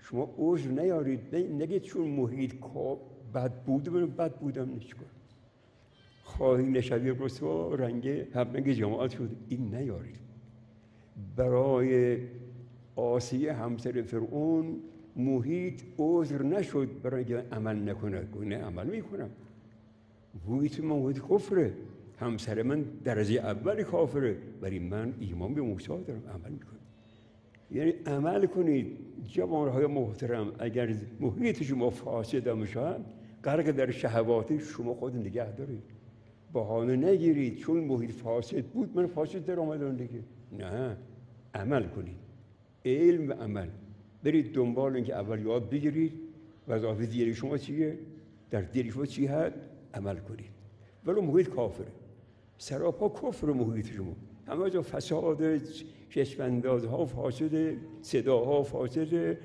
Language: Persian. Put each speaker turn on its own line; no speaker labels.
شما عذر نیارید، نگید چون محیط بد بوده من بد بودم نشکن. خواهی نشوی رسوا رنگ همه جماعت شد، این نیارید. برای آسیه همسر فرعون محیط عذر نشد برای اینکه عمل نکنه. نه عمل میکنم، محیط من محیط کفره، همسر من درجه اول کافره، ولی من ایمان به موسی دارم، عمل میکنم. یعنی عمل کنید جوانهای محترم. اگر محیط شما فاسد میشه، غرق در شهوات، شما خود نگه دارید، بهانه نگیرید چون محیط فاسد بود من فاسد در آمدم دیگه. نه، عمل کنید، علم و عمل. برید دنبال اینکه اول یاد بگیرید وظایف دل شما چیه، در دل شما چی هست، عمل کنید. ولی محیط کافره، سراپا کفر محیط شما، همه جا فساد، چشم‌اندازها فاسد، صداها فاسد،